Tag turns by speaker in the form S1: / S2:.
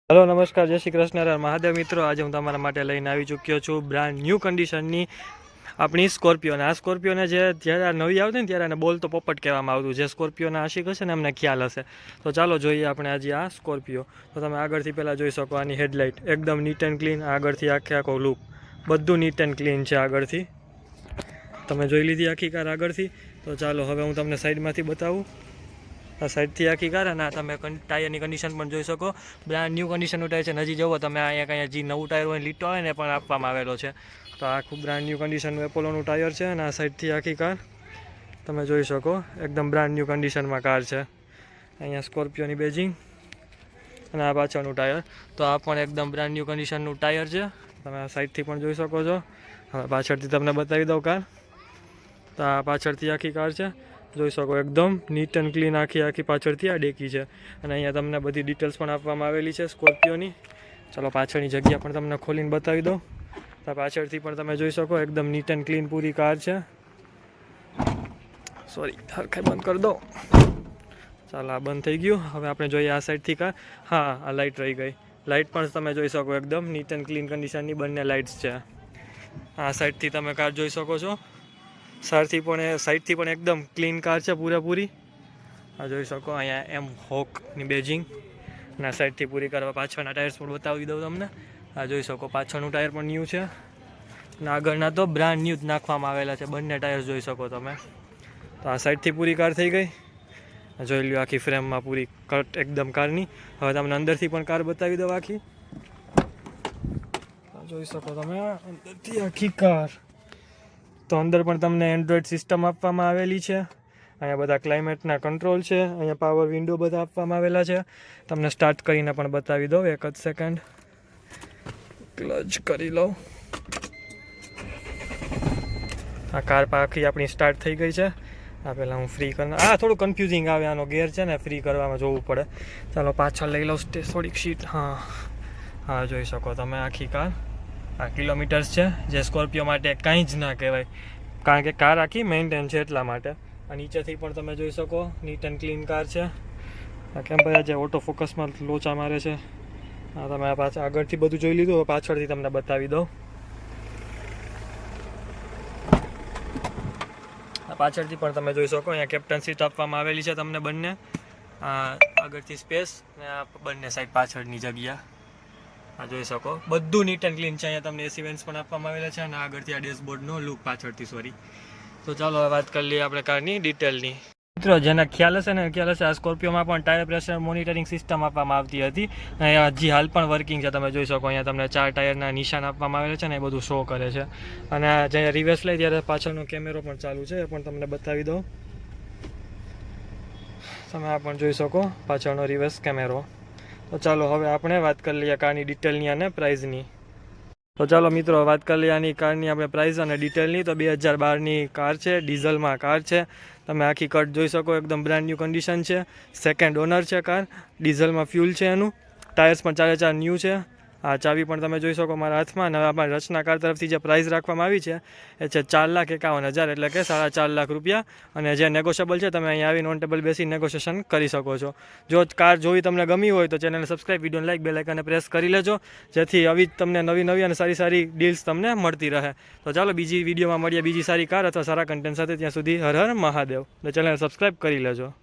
S1: Hello नमस्कार जय श्री कृष्ण महादेव मित्रों। आज हूँ तमारा माटे लईने आवी चूक्यो छूँ ब्रांड न्यू कंडीशननी अपनी स्कॉर्पियो ने। आ स्कॉर्पियो ने ज्यारे नवी आवती ने त्यारे बोल तो पोपट कहेवामां आवतुं। जे स्कॉर्पियोना आशिक हशे ने एमने ख्याल हशे। तो चालो जोईए आपणे आज आ स्कॉर्पियो। तो तमे आगळथी पहेला जोई शको आनी हेडलाइट एकदम नीट एंड क्लीन। आगळथी आखे आखो लुक बधुं नीट एंड क्लीन छे। आगळथी तमे जोई लीधी आखी कार आगळथी। तो चालो हवे हूँ तमने साइडमांथी बतावुं। आ साइडथी आखी कार अने तमे टायरनी कंडीशन पण जोई शको। ब्रांड न्यू कंडीशननुं टायर छे। हजी जोवो तमे अहींया कंई जे नवुं टायर होय लीटो होय ने पण आपवामां आवेलो छे। तो आ खूब ब्रांड न्यू कंडीशननुं एपोलोनुं टायर छे। अने आ साइडथी आखी कार तमे जोई शको एकदम ब्रांड न्यू कंडीशनमां कार छे। अहींया स्कॉर्पियोनी बेजिंग अने आ पाछळनुं टायर। तो आ पण एकदम ब्रांड न्यू कंडीशननुं टायर छे। तमे आ साइडथी पण जोई शको छो। हवे पाछळथी तमने बतावी दઉં कार। तो आ पाछळथी आखी कार छे। જોઈ શકો એકદમ નીટ એન્ડ ક્લીન આખી પાછળથી આ ડેકી છે અને અહીંયા તમને બધી ડિટેલ્સ પણ આપવામાં આવેલી છે સ્કોર્પિયોની। ચાલો પાછળની જગ્યા પણ તમને ખોલીને બતાવી દઉં। તો પાછળથી પણ તમે જોઈ શકો એકદમ neat and clean puri car છે। સોરી હરખે બંધ કરી દો। ચાલો આ બંધ થઈ ગયું। હવે આપણે જોઈએ આ સાઈડથી કાર। હા આ લાઇટ રહી ગઈ। લાઇટ પણ તમે જોઈ શકો એકદમ નીટ એન્ડ ક્લીન કન્ડિશનની બંને લાઇટ્સ છે। આ સાઈડથી તમે કાર જોઈ શકો છો। साइडथी पण एकदम क्लीन कार है पूरेपूरी। आ जोई शको अहींया एम होकनी बेजिंग ना साइडथी पूरी कार। पाछळना टायर्स पण बतावी दઉં तमने। आ जोई शको पाछळनुं टायर पण न्यू है ने आगळना तो ब्रांड न्यू ज नाखवामां आवेला छे। बंने टायर्स जोई शको तमे। तो आ साइडथी पूरी कार थई गई। जोई ल्यो आखी फ्रेममां पूरी कट एकदम कारनी। हवे तमने अंदरथी पण कार बतावी दઉં आखी। जोई शको तमे अंदरथी आखी कार। तो अंदर पण तमने एंड्रॉइड सिस्टम आपवामां आवेली छे। अहींया बधा क्लाइमेटना कंट्रोल छे। अहींया पावर विंडो बधा आपवामां आवेला छे। तमने स्टार्ट करीने पण बतावी दઉં। एक ज सेकंड क्लच करी लઉં। आ कार पाखी आपणी स्टार्ट थई गई छे। आ पहेला हूँ फ्री करना। आ थोड़ुं कन्फ्यूजिंग आवे आनो गेर छे ने फ्री करवामां जोवुं पड़े। चालो पाछळ लई लઉં थोड़ीक शीट। हाँ हाँ जोई शको तमे आखी कार। आ किलोमीटर्स है जे स्कॉर्पियो माटे कांई ज ना कहेवाय कारण के कार आखी मेन्टेन है एटला माटे। आ नीचेथी पण तमे जोई शको नीट एंड क्लीन कार है। आ कैमरा जे ऑटो फोकस में लोचा मारे छे। आ तमे पाछळ आगळथी बधुं जोई लीधुं। पाछळथी तमने बतावी दઉં। आ पाछळथी पण तमे जोई शको अहींया केप्टन सीट आपवामां आवेली छे तमने बंने। आ आगळथी स्पेस ने आ बंने साइड पाछळनी जग्या। आ जोई शको बधुं नीट एंड क्लीन है। तमने एसी वेन्ट्स पण आपवामां आवेला छे अने आगळथी आ डेशबोर्डनो लुक पाछळथी सॉरी। तो चालो हवे वात करी लईए आपणे कारनी डिटेलनी। मित्रों जेने ख्याल हशे ने ख्याल हशे आ स्कॉर्पियोमां पण टायर प्रेशर मोनिटरिंग सिस्टम आपवामां आवती हती। हजी हाल पण वर्किंग छे। तमे जोई शको अहींया तमने 4 टायरना निशान आपवामां आवेला छे ने ए बधुं शो करे छे। अने जे रिवर्स लई त्यारे पाछळनो केमेरो पण चालू छे। ए पण तमने बतावी दઉં। तमे आ पण जोई शको पाछळनो रिवर्स केमेरो। तो चालो हवे आपणे वात करी लईए कारनी डिटेलनी अने प्राइसनी। तो चलो मित्रों बात कर लीए आनी कारनी आपणे प्राइस अने डिटेलनी। तो 2012 नी कार है। डीजल में कार है। तमे आखी कट जोई शको एकदम ब्रांड न्यू कंडीशन है। सेकंड ओनर है कार। डीजल में फ्यूल है एनु। टायर्स पण 4 न्यू है। आ चावी पण तमे जोई शको मारा हाथ में। हवे आपणे रचना कार तरफथी जे प्राइस राखवामां आवी छे ए छे 4,51,000 एटले के 4.5 लाख रुपया। अने जे नेगोशिएबल है तमे अहीं आवीने ऑन टेबल बेसी नेगोशिएशन करी शको छो। जो कार जोई तमने गमी होय तो channel subscribe video like bell icon press करी लेजो जेथी अवी तमने नवी नवी अने सारी सारी डील्स तमने मळती रहे। तो चालो बीजी विडियो में मळीए बीजी सारी कार अथवा सारा कंटेंट साथे। त्यां सुधी हर हर महादेव। तो चेनल सब्सक्राइब करी लेजो।